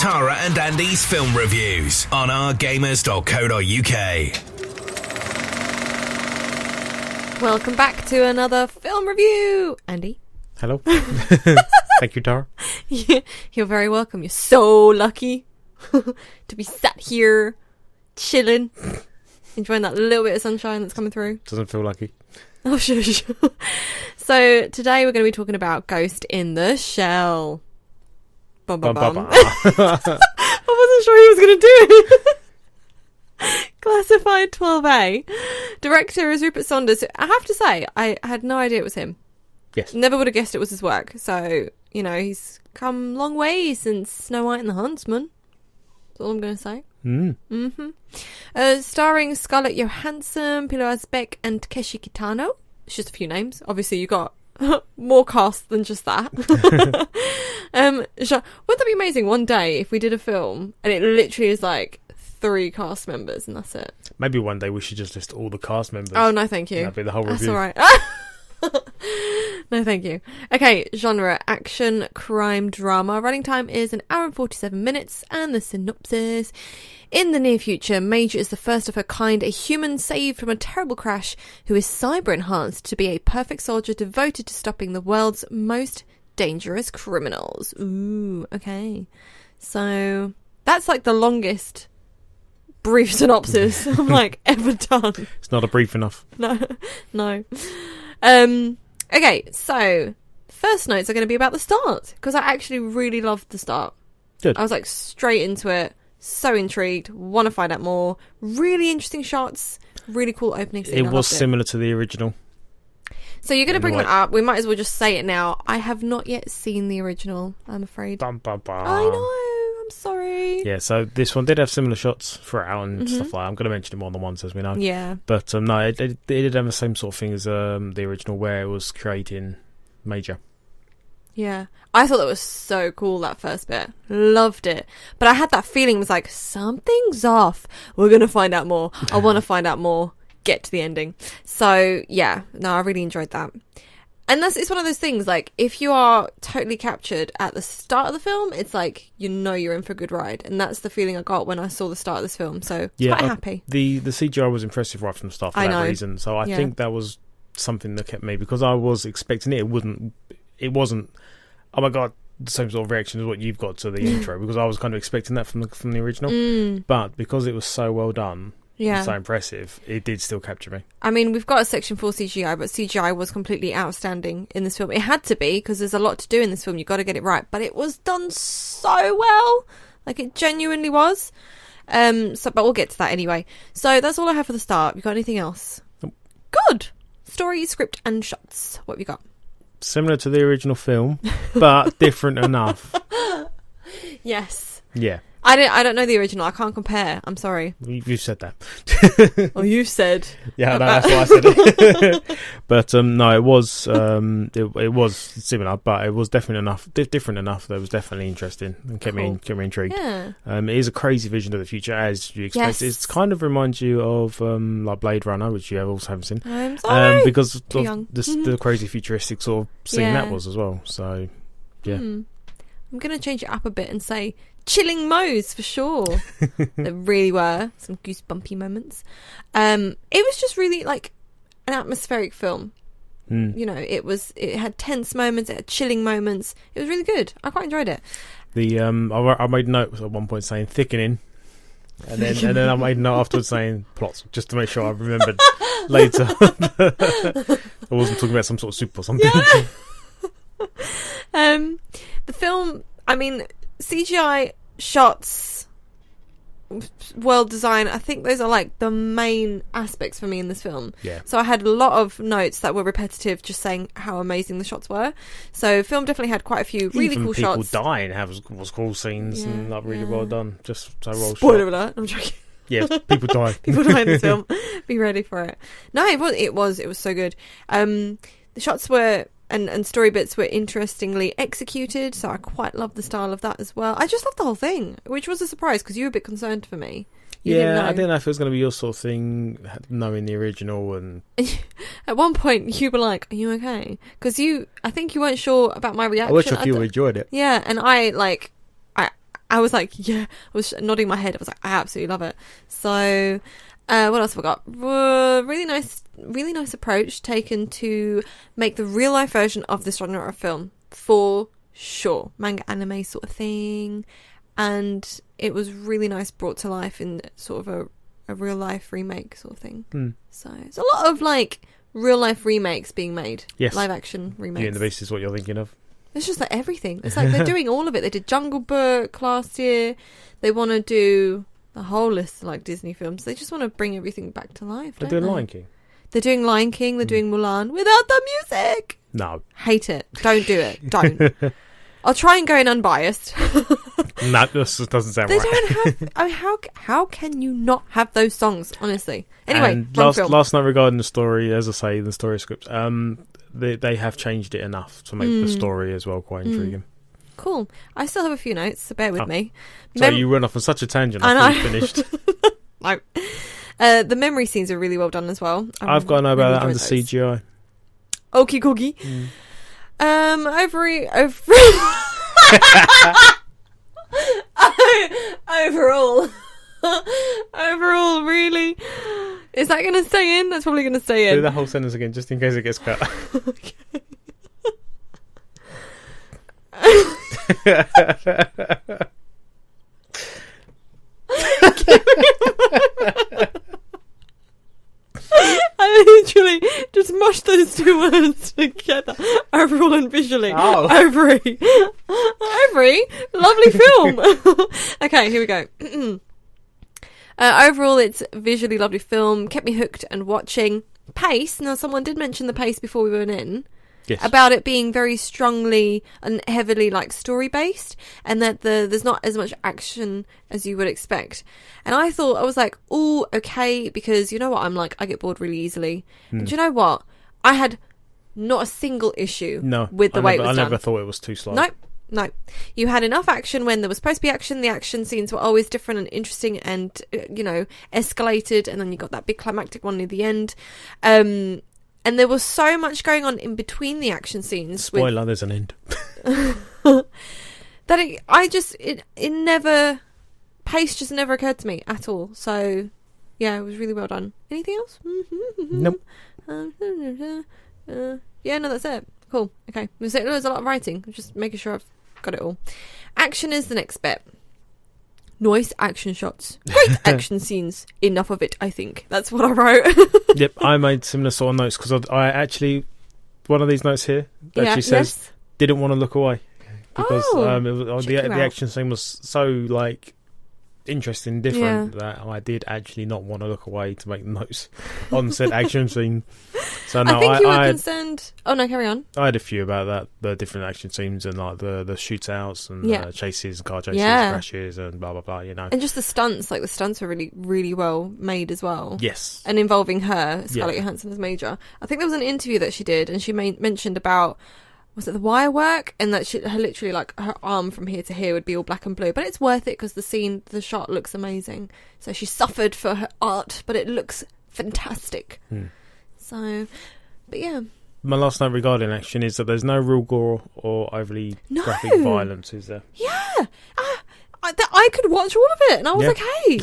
Tara and Andy's film reviews on ourgamers.co.uk. Welcome back to another film review. Andy. Hello. Thank you, Tara. You're very welcome. You're so lucky to be sat here chilling, enjoying that little bit of sunshine that's coming through. Doesn't feel lucky. Oh, shush. So today we're going to be talking about Ghost in the Shell. Bum, bum, bum. I wasn't sure he was going to do it. Classified 12A. Director is Rupert Saunders. I have to say, I had no idea it was him. Yes. Never would have guessed it was his work. So, you know, he's come a long way since Snow White and the Huntsman. That's all I'm going to say. Starring Scarlett Johansson, Pilou, Asbæk and Takeshi Kitano. It's just a few names. Obviously, you got more cast than just that. Wouldn't that be amazing one day if we did a film and it literally is like 3 cast members and that's it? Maybe one day we should just list all the cast members. Oh, no, thank you. That'd be the whole review. That's all right. No, thank you. Okay, genre, action, crime, drama. Running time is 1 hour and 47 minutes. And the synopsis. In the near future, Major is the first of her kind, a human saved from a terrible crash who is cyber-enhanced to be a perfect soldier devoted to stopping the world's most dangerous criminals. Ooh, okay. So, that's like the longest brief synopsis I've like ever done. It's not a brief enough. No. Okay, so first notes are going to be about the start because I actually really loved the start. Good. I was like straight into it, so intrigued, want to find out more. Really interesting shots, really cool opening scene. It was similar to the original. So you're going to bring that up. We might as well just say it now. I have not yet seen the original, I'm afraid. Bum, bum, bum. I know. I'm sorry. Yeah, so this one did have similar shots throughout and stuff like that. I'm going to mention it more than once, as we know. Yeah. But no, it did have the same sort of thing as the original, where it was creating Major. Yeah. I thought that was so cool, that first bit. Loved it. But I had that feeling, it was like, something's off. We're going to find out more. I want to find out more. Get to the ending. So, yeah. No, I really enjoyed that. And it's one of those things, like, if you are totally captured at the start of the film, it's like, you know you're in for a good ride. And that's the feeling I got when I saw the start of this film. So, quite happy. The CGI was impressive right from the start for that reason. So I think that was something that kept me, because I was expecting it. It wasn't, oh my God, the same sort of reaction as what you've got to the intro, because I was kind of expecting that from the original. But because it was so well done, so impressive, it did still capture me. I mean, we've got a section for CGI, but CGI was completely outstanding in this film. It had to be, because there's a lot to do in this film. You've got to get it right. But it was done so well. Like, it genuinely was. But we'll get to that anyway. So that's all I have for the start. You got anything else? Nope. Good. Story, script, and shots. What have you got? Similar to the original film, but different enough. Yes. Yeah. I don't know the original. I can't compare. I'm sorry. You said that. Oh, you said. Yeah, no, that's why I said it. But no, it was it was similar, but it was definitely different enough that it was definitely interesting and kept me intrigued. Yeah. It is a crazy vision of the future, as you expect. Yes. It kind of reminds you of like Blade Runner, which you also haven't seen. I'm sorry. Because of the crazy futuristic sort of scene that was as well. So yeah. I'm gonna change it up a bit and say chilling mo's for sure. There really were some goosebumpy moments. It was just really like an atmospheric film. You know, it had tense moments, it had chilling moments. It was really good. I quite enjoyed it. I made notes at one point saying thickening, and then I made a note afterwards saying plots, just to make sure I remembered later. I wasn't talking about some sort of soup or something. Yeah. The film, I mean, CGI shots, world design, I think those are like the main aspects for me in this film. Yeah. So I had a lot of notes that were repetitive, just saying how amazing the shots were. So film definitely had quite a few really cool shots. People dying was cool scenes and like really well done. Just so well shot. Spoiler alert! I'm joking. Yeah, people die. People die in this film. Be ready for it. No, it was so good. The shots were and story bits were interestingly executed, so I quite loved the style of that as well. I just loved the whole thing, which was a surprise because you were a bit concerned for me. I didn't know if it was going to be your sort of thing, knowing the original. And at one point you were like, "Are you okay?" Because I think you weren't sure about my reaction. I wish you enjoyed it. Yeah, and I I was like, yeah. I was nodding my head. I was like, I absolutely love it. So, what else have I got? Really nice approach taken to make the real life version of this genre of film, for sure. Manga anime sort of thing. And it was really nice brought to life in sort of a real life remake sort of thing. So it's a lot of like real life remakes being made. Yes. Live action remakes. Beauty and the Beast is what you're thinking of. It's just like everything. It's like they're doing all of it. They did Jungle Book last year. They want to do the whole list of like Disney films. They just want to bring everything back to life. They're doing Lion King. They're doing Lion King. They're doing Mulan without the music. No. Hate it. Don't do it. Don't. I'll try and go in unbiased. No, this doesn't sound They right. don't have... I mean, how can you not have those songs, honestly? Anyway, and film. last night regarding the story, as I say, the story script, they have changed it enough to make the story as well quite intriguing. Cool. I still have a few notes, so bear with me. So you went off on such a tangent. I I know. finished. No. The memory scenes are really well done as well. I've got to know about that under those. CGI. Okie dokie. Overall, really? Is that going to stay in? That's probably going to stay in. Do the whole sentence again, just in case it gets cut. I literally just mushed those two words together. Overall and visually. Oh. Overy. Lovely film. Okay, here we go. Overall, it's a visually lovely film. Kept me hooked and watching. Pace. Now, someone did mention the pace before we went in. Yes. About it being very strongly and heavily like story based, and that there's not as much action as you would expect. And I was like, oh, okay, because you know what I'm like, I get bored really easily. And do you know what? I had not a single issue with the way it was done. I never thought it was too slow. No. You had enough action when there was supposed to be action. The action scenes were always different and interesting and, escalated. And then you got that big climactic one near the end. And there was so much going on in between the action scenes. Spoiler, there's an end. That it never... Pace just never occurred to me at all. So, yeah, it was really well done. Anything else? Nope. Yeah, no, that's it. Cool. Okay. There's a lot of writing. I'm just making sure I've got it all. Action is the next bit. Nice action shots. Great action scenes. Enough of it, I think. That's what I wrote. Yep, I made similar sort of notes because I actually... One of these notes here actually says, didn't want to look away. Because the action scene was so, like... interesting, different, that I did actually not want to look away to make notes on said action scene. So no, I think you were concerned. Oh no, carry on. I had a few about that, the different action scenes and like the shootouts and chases, car chases, crashes, and blah blah blah. And just the stunts. Like the stunts were really, really well made as well. Yes, and involving her, Scarlett Johansson as Major. I think there was an interview that she did, and she mentioned about. Was it the wire work? And that her literally like her arm from here to here would be all black and blue. But it's worth it because the shot looks amazing. So she suffered for her art, but it looks fantastic. So, but yeah. My last note regarding action is that there's no real gore or overly graphic violence, is there? Yeah. I could watch all of it and I was like, hey,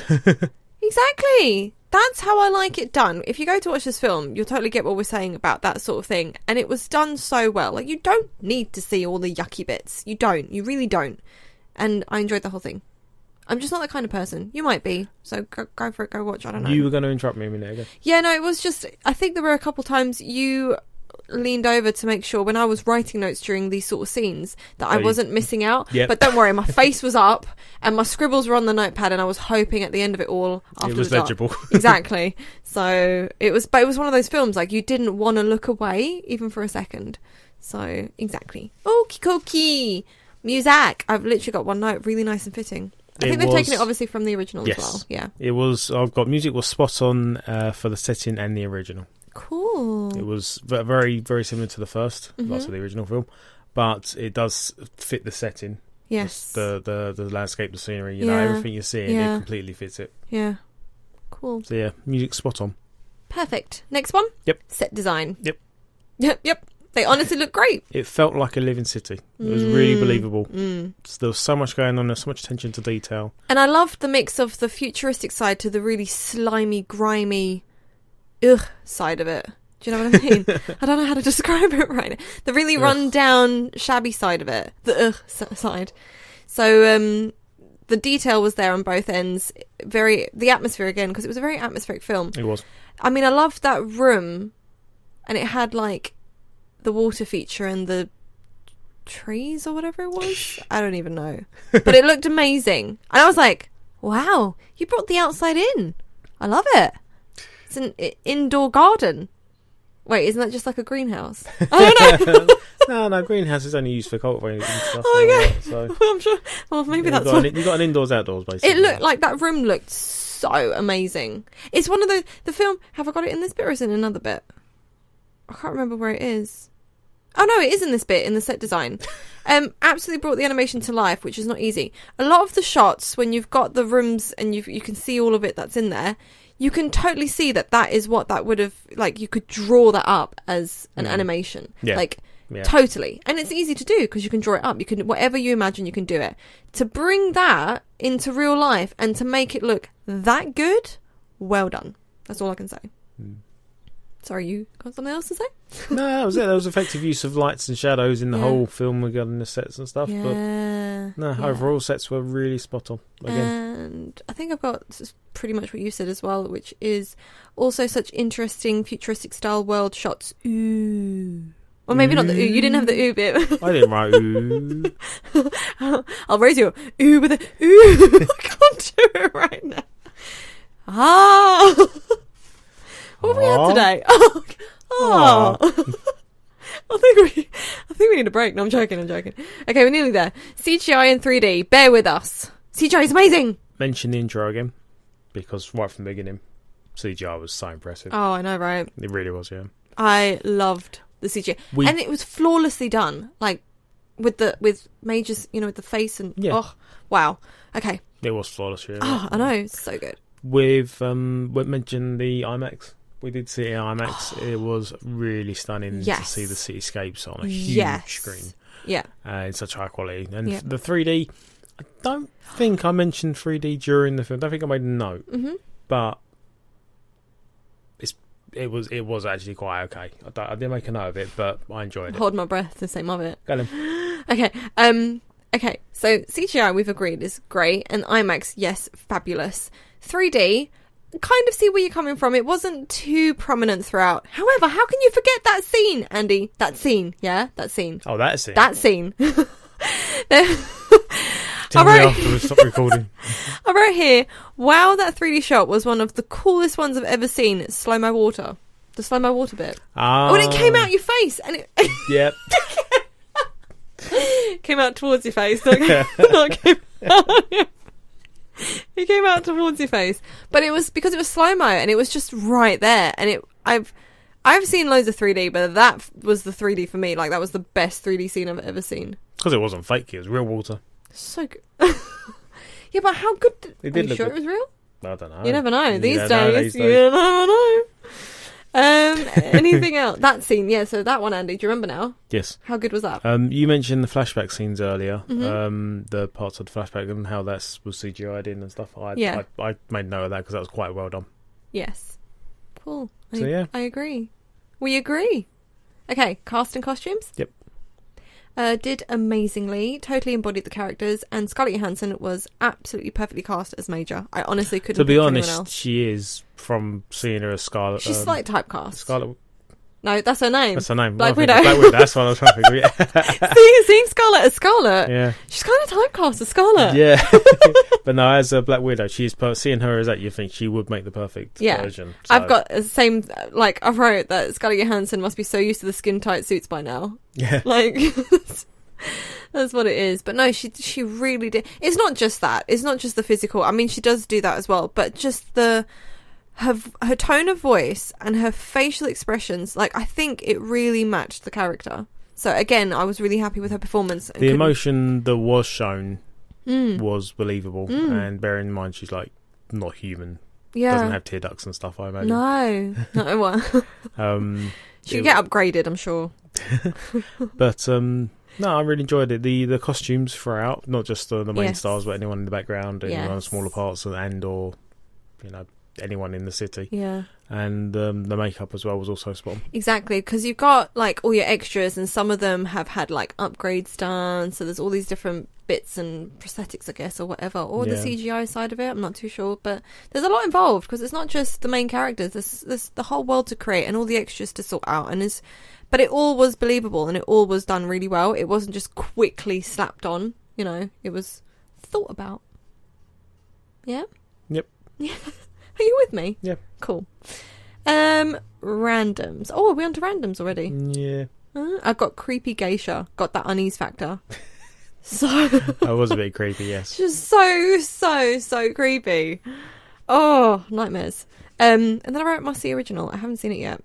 exactly. That's how I like it done. If you go to watch this film, you'll totally get what we're saying about that sort of thing. And it was done so well. Like, you don't need to see all the yucky bits. You don't. You really don't. And I enjoyed the whole thing. I'm just not that kind of person. You might be. So go for it. Go watch. I don't know. You were going to interrupt me a minute ago. Yeah, no, it was just... I think there were a couple times you leaned over to make sure when I was writing notes during these sort of scenes that I wasn't missing out. Yep. But don't worry, my face was up and my scribbles were on the notepad and I was hoping at the end of it all after it was legible. Exactly. So it was one of those films like you didn't want to look away even for a second. So exactly. Okie dokie. Music. I've literally got one note, really nice and fitting. I think they've taken it obviously from the original as well. Yeah. It was. I've got music was spot on for the setting and the original. Cool. It was very, very similar to the first, lots of the original film, but it does fit the setting. Yes. The landscape, the scenery, you know, everything you're seeing, it completely fits it. Yeah. Cool. So yeah, music spot on. Perfect. Next one? Yep. Set design. Yep. Yep. They honestly look great. It felt like a living city. It was really believable. There was so much going on. There's so much attention to detail. And I loved the mix of the futuristic side to the really slimy, grimy, side of it. Do you know what I mean? I don't know how to describe it right now. The really run-down, shabby side of it. The side. So the detail was there on both ends. The atmosphere again, because it was a very atmospheric film. It was. I mean, I loved that room, and it had like the water feature and the trees or whatever it was. I don't even know. But it looked amazing. And I was like, wow, you brought the outside in. I love it. It's an indoor garden. Wait, isn't that just like a greenhouse? I don't know. No, greenhouse is only used for cultivating and stuff. Okay. So. I'm sure. Well, maybe that's what... You've got an indoors-outdoors, basically. It looked like that room looked so amazing. It's one of the film... Have I got it in this bit or is it in another bit? I can't remember where it is. Oh, no, it is in this bit, in the set design. Absolutely brought the animation to life, which is not easy. A lot of the shots, when you've got the rooms and you can see all of it that's in there... You can totally see that is what that would have... Like, you could draw that up as an animation. Yeah. Like, totally. And it's easy to do because you can draw it up. You can... Whatever you imagine, you can do it. To bring that into real life and to make it look that good, well done. That's all I can say. Sorry, you got something else to say? No, that was it. There was effective use of lights and shadows in the whole film regarding the sets and stuff. Yeah. But overall sets were really spot on. Again. And I think I've got pretty much what you said as well, which is also such interesting futuristic style world shots. Ooh. Or maybe not the ooh. You didn't have the ooh bit. I didn't write ooh. I'll raise your ooh with a ooh. I can't do it right now. Ah. What have we had today? Oh. I think we need a break. No, I'm joking. Okay, we're nearly there. CGI in 3D. Bear with us. CGI is amazing. Mention the intro again, because right from the beginning, CGI was so impressive. Oh, I know, right? It really was, yeah. I loved the CGI, and it was flawlessly done. Like with Major's, with the face and oh, wow. Okay. It was flawless, yeah. Oh, I know, it's so good. We mentioned the IMAX. We did see it in IMAX. It was really stunning to see the cityscapes on a huge screen. Yeah. In such high quality. And the 3D, I don't think I mentioned 3D during the film. I don't think I made a note. Mm-hmm. But it was actually quite okay. I didn't make a note of it, but I enjoyed it. Hold my breath to say of it. Got him. Okay, so CGI, we've agreed, is great. And IMAX, yes, fabulous. 3D... kind of see where you're coming from. It wasn't too prominent throughout. However, how can you forget that scene, Andy? That scene, yeah? That scene. Oh, that scene. That scene. Tell me after we stop recording. I wrote here, wow, that 3D shot was one of the coolest ones I've ever seen. Slow-mo water. The slow-mo water bit. Oh, and it came out your face. And it yep. came out towards your face. Not came out. It came out towards your face, but it was because it was slow-mo and it was just right there. And I've seen loads of 3D, but that was the 3D for me. Like, that was the best 3D scene I've ever seen. Because it wasn't fake, it was real water. So good. Yeah, but how good? It did Are you sure it was real? I don't know. You never know. These days, you never know. Anything else? That scene, yeah. So that one, Andy, do you remember now? Yes. How good was that? You mentioned the flashback scenes earlier. Mm-hmm. The parts of the flashback and how that was CGI'd in and stuff. I made note of that because that was quite well done. Yes. Cool. So I agree. We agree. Okay, cast and costumes. Yep. Did amazingly, totally embodied the characters, and Scarlett Johansson was absolutely perfectly cast as Major. I honestly couldn't. To be pick honest, anyone else. she is from seeing her as Scarlett. She's slightly typecast. Scarlett. No, that's her name. That's her name. Black Widow. Black Widow. That's what I was trying to figure out. Seeing Scarlett as Scarlett. Yeah. She's kind of typecast as Scarlett. Yeah. But no, as a Black Widow, seeing her as that, you think she would make the perfect version. So. I've got the same, I wrote that Scarlett Johansson must be so used to the skin tight suits by now. Yeah. That's what it is. But no, she really did. It's not just that. It's not just the physical. I mean, she does do that as well. But just her tone of voice and her facial expressions, I think it really matched the character. So again, I was really happy with her performance. The emotion that was shown was believable. And bearing in mind, she's not human. Yeah. Doesn't have tear ducts and stuff, I imagine. No. What? She'll get upgraded, I'm sure. But no, I really enjoyed it. The costumes throughout, not just the main stars, but anyone in the background, anyone in smaller parts, or anyone in the city. Yeah. And the makeup as well was also spot on. Exactly, because you've got like all your extras, and some of them have had like upgrades done. So there's all these different bits and prosthetics, I guess, or whatever, or the CGI side of it. I'm not too sure, but there's a lot involved because it's not just the main characters. There's the whole world to create and all the extras to sort out, but it all was believable and it all was done really well. It wasn't just quickly slapped on. It was thought about. Yeah. Yep. Yeah. Are you with me? Yeah. Cool. Randoms. Oh, are we on to randoms already? Yeah. I've got creepy geisha. Got that unease factor. So That was a bit creepy, yes. Just so creepy. Oh, nightmares. And then I wrote Must See Original. I haven't seen it yet.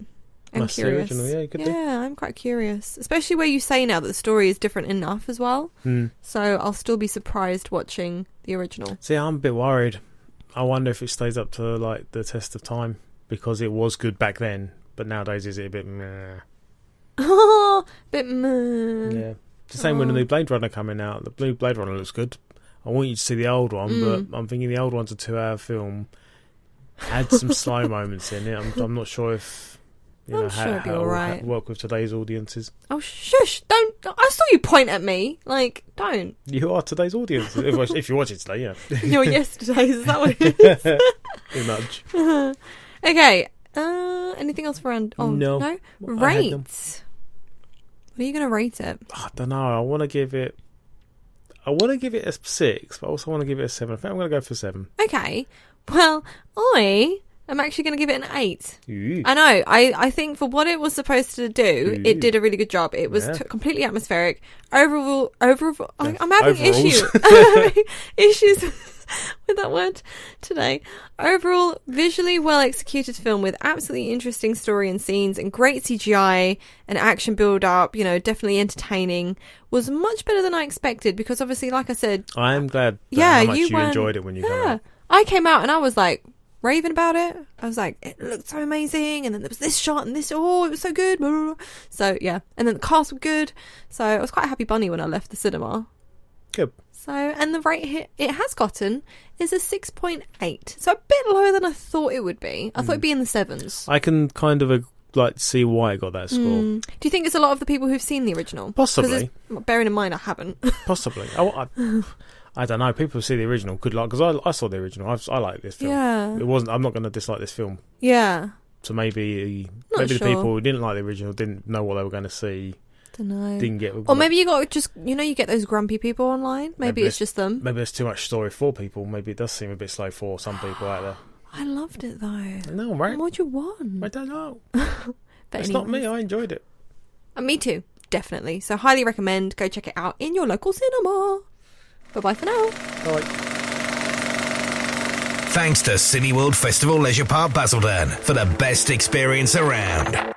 I'm curious. Original, yeah, good. Yeah, I'm quite curious. Especially where you say now that the story is different enough as well. So I'll still be surprised watching the original. See, I'm a bit worried. I wonder if it stays up to like the test of time, because it was good back then, but nowadays is it a bit meh? Oh, bit meh. Yeah. The same when the new Blade Runner coming out. The new Blade Runner looks good. I want you to see the old one, but I'm thinking the old one's a 2-hour film. Had some slow moments in it. I'm not sure if how it will work with today's audiences. Oh, shush! Don't! I saw you point at me. Like, don't. You are today's audience. If you watch it today, yeah. You're yesterday's. Is that what it is? Too much. Okay. Anything else for round? Oh no. Rate. What are you going to rate it? I don't know. I want to give it a 6, but I also want to give it a 7. I think I'm going to go for 7. Okay. Well, I'm actually going to give it an 8. Ooh. I know. I think for what it was supposed to do, it did a really good job. It was completely atmospheric. Overall, I'm having issues with that word today. Overall, visually well executed film with absolutely interesting story and scenes and great CGI and action build up. Definitely entertaining. Was much better than I expected because obviously, like I said, I am glad. How much you enjoyed it when you came out. I came out and I was like raving about it. I was like, it looked so amazing, and then there was this shot and this, it was so good. So yeah, and then the cast were good, so I was quite a happy bunny when I left the cinema. Good. So, and the rate it has gotten is a 6.8, so a bit lower than I thought it would be. I thought it'd be in the 7s. I can kind of see why it got that score. Do you think it's a lot of the people who've seen the original? Possibly. Bearing in mind I haven't. Possibly. I don't know. People who see the original could like, because I saw the original. I like this film. Yeah. It wasn't. I'm not going to dislike this film. Yeah. So maybe the people who didn't like the original didn't know what they were going to see. Don't know. Didn't get. Or maybe you got just you get those grumpy people online. Maybe it's just them. Maybe there's too much story for people. Maybe it does seem a bit slow for some people out there. I loved it though. I know, right? What do you want? I don't know. It's not me. I enjoyed it. Me too. Definitely. So highly recommend. Go check it out in your local cinema. Bye-bye for now. Bye. Thanks to Cineworld Festival Leisure Park Basildon for the best experience around.